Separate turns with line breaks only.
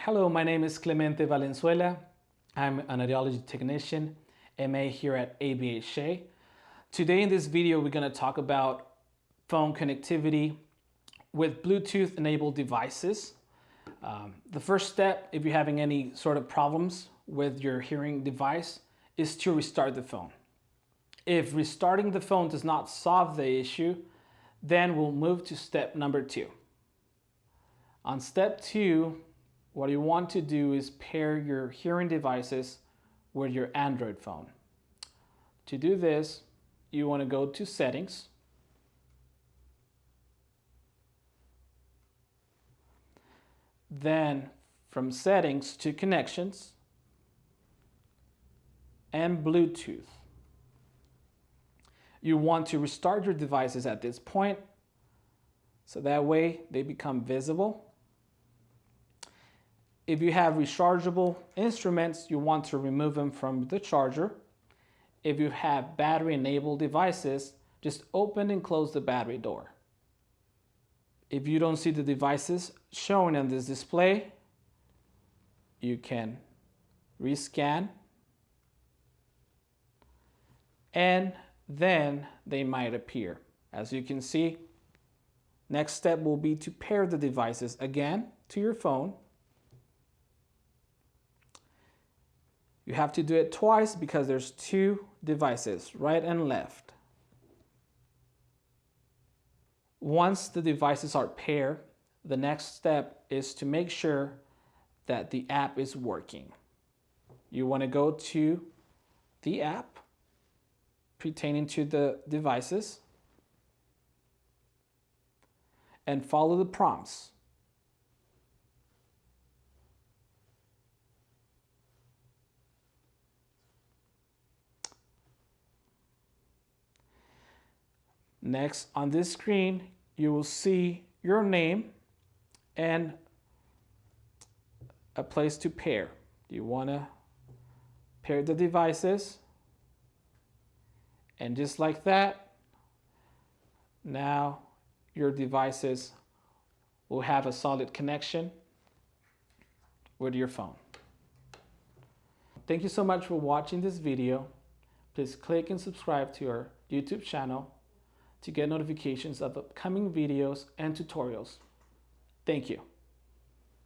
Hello, my name is Clemente Valenzuela. I'm an audiology technician, MA here at ABHA. Today in this video, we're going to talk about phone connectivity with Bluetooth enabled devices. The first step, if you're having any sort of problems with your hearing device, is to restart the phone. If restarting the phone does not solve the issue, then we'll move to step number 2. On step 2, what you want to do is pair your hearing devices with your Android phone. To do this, you want to go to Settings, then from Settings to Connections and Bluetooth. You want to restart your devices at this point, so that way they become visible. If you have rechargeable instruments, you want to remove them from the charger. If you have battery-enabled devices, just open and close the battery door. If you don't see the devices showing on this display, you can rescan, and then they might appear. As you can see, next step will be to pair the devices again to your phone. You have to do it twice because there's 2 devices, right and left. Once the devices are paired, the next step is to make sure that the app is working. You want to go to the app pertaining to the devices and follow the prompts. Next, on this screen, you will see your name and a place to pair. You want to pair the devices, and just like that, now your devices will have a solid connection with your phone. Thank you so much for watching this video. Please click and subscribe to our YouTube channel to get notifications of upcoming videos and tutorials. Thank you.